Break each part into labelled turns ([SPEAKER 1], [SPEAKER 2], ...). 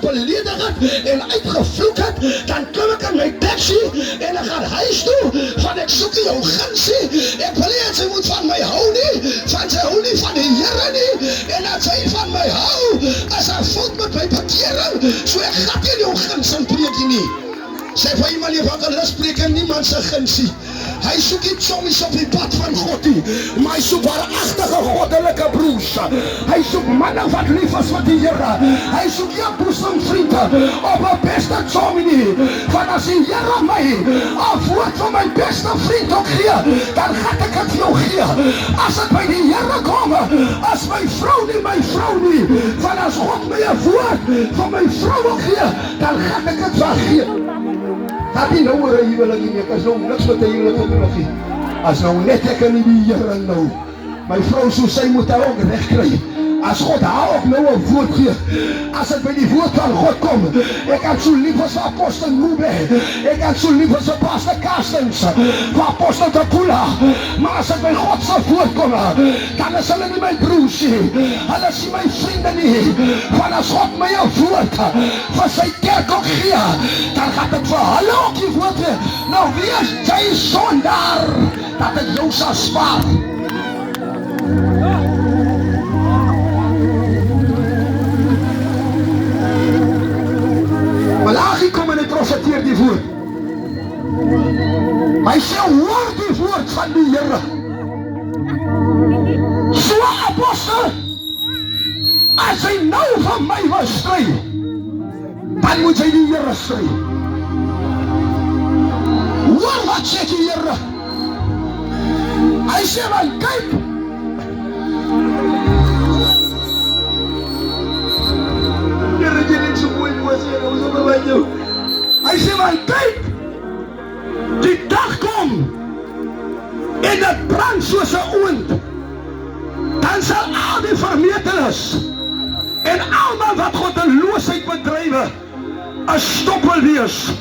[SPEAKER 1] beledig het en uitgevloek het, dan klim ek in my taxi en ek gaan huis toe, want ek soek nie jou gunsie, ek wil nie dat sy moet van my hou nie, want sy hou nie van die Here nie, en dat sy van my hou, as hy voelt met my bekering, so ek gaat nie jou guns in preekie nie. Sy vir iemand evangelis preek en niemand sy gunsie. Hy soek nie sommies op die pad van God nie, maar hy soek waaragtige goddelike broers. Hy soek manne wat lief is vir die Here. Hy soek jou boesemvriende op 'n beste somie, want as die Here my 'n woord van my beste vriend ook gee, dan gaan ek dit vir jou gee. As dit by die Here kom, as my vrou nie, want as God my 'n woord van my vrou ook gee, dan gaan ek dit vir gee. Dat nie nou oor 'n huwelik nie, ek is nou niks met 'n huwelik te doen nie. As nou net ek in die Here nou, my vrou so sy moet haar ook reg kry. As God haar ook nou 'n woord gee, as dit by die woord van God kom, ek het so lief as apostel Mube, ek het so lief as pastor Carstens, vir apostel Takula, maar as dit by God se woord kom, dan is hulle nie my broers nie, hulle is nie my vriende nie, want as God my 'n woord vir sy kerk ook gee, dan gaat dit vir hulle ook die woord gee. Nou wees jy sondaar, dat het jou sal spaar. Malachi kom en hy profeteer die woord. Hy sê, hoor die woord van die Here. So apostel, as hy nou van my wil stry, dan moet hy die Here stry. Hoor wat sê die Here. Hy sê, want kyk, hy sê, want kyk, die dag kom en dit brand soos 'n oond, dan sal al die vermeteles en almal wat goddeloosheid bedrywe 'n stoppel wees.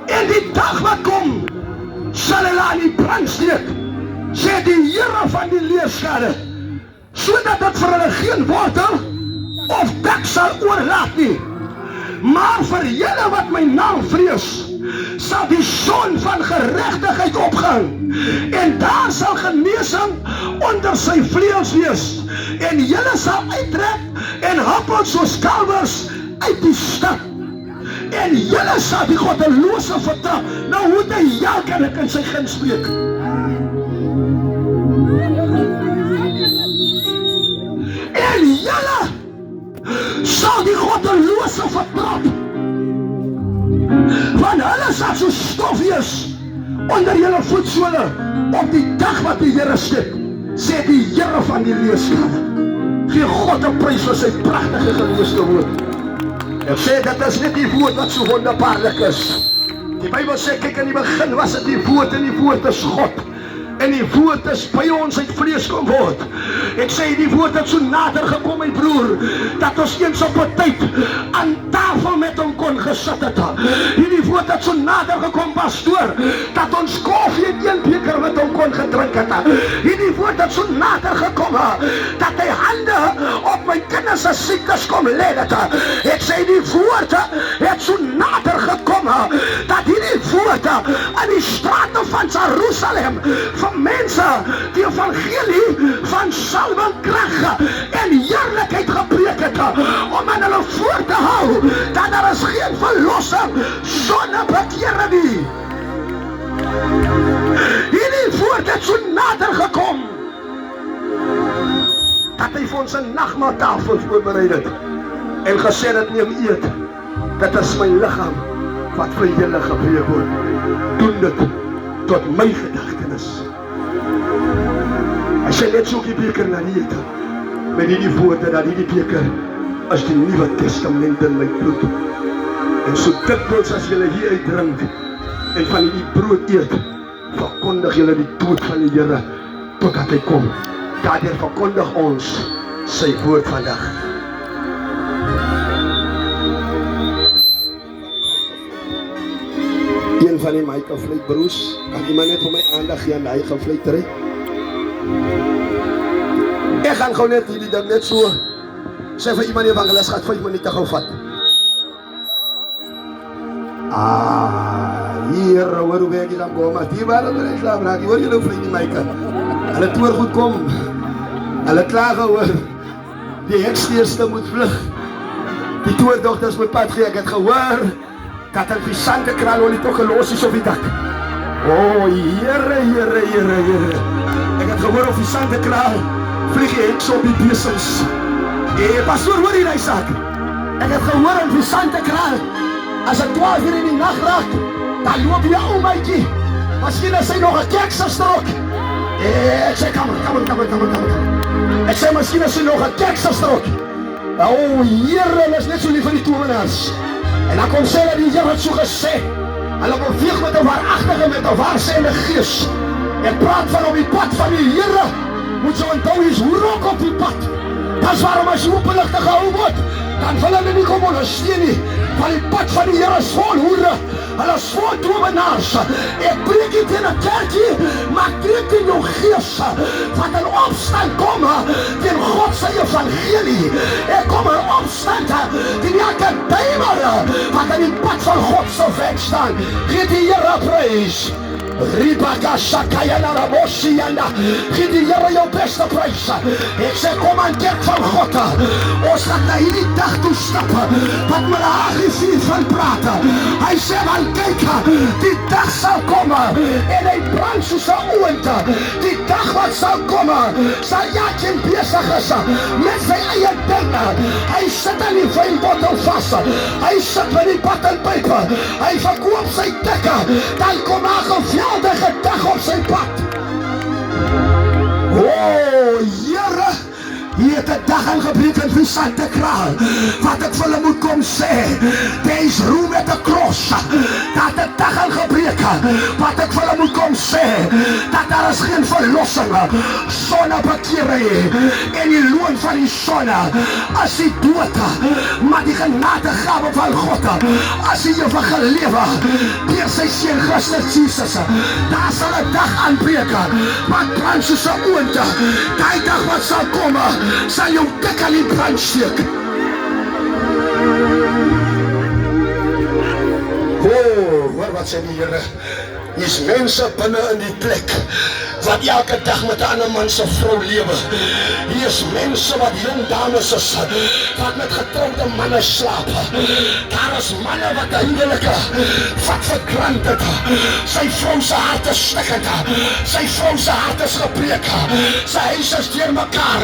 [SPEAKER 1] En die dag wat kom, sal hulle aan die brand steek, sê die Here van die leerskade, sodat dit vir hulle geen wortel of dak sal oorlaat nie. Maar vir julle wat my naam vrees, sal die son van geregtigheid opgaan, en daar sal genesing onder sy vleuels wees, en julle sal uittrek en happel soos kalwers uit die stad, en julle sal die goddelose vertel. Nou hoe hy ja kan ek in sy guns spreek. En julle sal die goddelose vertrap, want hulle sal so stof wees onder julle voetsole op die dag wat die Here skep, sê die Here van die leerskade. Gee God 'n prys vir sy pragtige geleesde woord. Ek sê dit is net die woord wat so wonderbaarlik is. Die Bybel sê, kyk, in die begin was dit die woord en die woord is God. En die woord is by ons uit vlees kom word. Ek sê die woord het so nader gekom, my broer, dat ons eens op 'n tyd aan tafel met hom kon gesit het. Hierdie woord het so nader gekom, pastoor, dat ons koffie in een beker met hom kon gedrink het. Hierdie woord het so nader gekom, dat hy hande op my kinders se siektes kom lê het. Ek sê die woord het so nader gekom, dat hierdie woord aan die strate van Jerusalem vir mense die evangelie van salwing krag en heerlikheid gepreek het, om aan hulle voor te hou dat daar is geen verlossing sonder bekering nie. Hierdie woord het so nader gekom, dat hy vir ons 'n nagmaaltafel voorberei het en gesê het, neem eet, dit is my liggaam wat vir julle gebreek word, doen dit tot my gedagtenis. Hy sê net so die beker na die eet, met die woorde dat die beker is die Nuwe Testament in my bloed. En so dikwels as julle hier uitdrink en van die brood eet, verkondig julle die dood van die Here totdat hy kom. Daardeur verkondig ons sy woord vandag. Een van die Michael Fluit broers, kan iemand net vir my aandag gee aan hy gefluitery? Ek gaan gou net hierdie ding net so sê vir iemand evangelis, gaat 5 minute gou vat.
[SPEAKER 2] Hier, hoor hoe werk jy dan kom, maar die waar hulle slaap raak, hoor julle vriendie Maike. Hulle toer goed kom. Hulle klaag oor die heksteerste moet vlug. Die toerdochters moet pad gee, ek het gehoor dat een visante kraal olie toch geloos is op die dak. Here. Ek het gehoor of visante kraal vlieg die heks op die besems. Pastoor, hoor hier die saak. Ek het gehoor een visante kraal, as het 12 uur in die nacht raak, dan loop jy oomheidjie. Misschien is hy nog een kerksuster ook. Ek sê, kom. Ek sê, miskien is hy nog een kerksuster ook. Here, is net so lief van die tovenaars. En dan kom sê dat die Heer het so gesê, hulle beweeg met een waarachtige, met een waarsende gees. Ek praat van op die pad van die Here, moet so onthou is rook op die pad. Dat is waarom as jy openlichte gehou word, dan wil hulle nie kom ondersteun nie, van die pad van die Here is vol hoere, hulle is vol tovenaars. Ek breek nie teen 'n kerkie, maar ek breek in jou gees, wat in opstand kom, teen God sy evangelie. Ek kom in opstand, teen elke duiwer, wat in die pad van God sy weg staan. Geef die Here prys. Ribaka Shakayana Raboshiana. Gee die Here jou beste prys. Ek sê kom aan kerk van God. Ons gaan na hierdie dag toe stap wat Malachi 4 van praat. Hy sê man kyk, die dag sal kom en hy brand soos 'n oond. Die dag wat sal kom, sal elkeen besig is met sy eie dinge. Hy sit aan die wynbottel vas. Hy sit met die badpype. Hy verkoop sy dikke. Dan kom daar geweldige dag op sy pad. Here, hier het 'n dag aangebreek in visante kraal, wat ek vir hulle moet kom sê, there's room at the cross. Dat 'n dag aangebreek, wat ek vir hulle moet kom sê, dat daar is geen verlossing, sonnebekeering, en die loon van die sonne, as die dood, maar die genadegawe van God, as die ewige lewe, deur sy seun Christus Jesus, daar sal 'n dag aanbreek, wat brand soos 'n oond. Die dag wat sal kom, sal jou dik aan die brand steek. Hoor wat sê die Here. Hier is mense binne in die plek wat elke dag met 'n ander man se vrou lewe. Hier is mense wat jong dames is wat met getroude manne slaap. Daar is manne wat huwelike wat verkrant het. Sy vrou se hart is stikkend. Sy vrou se hart is gebreek. Sy huis is deur mekaar.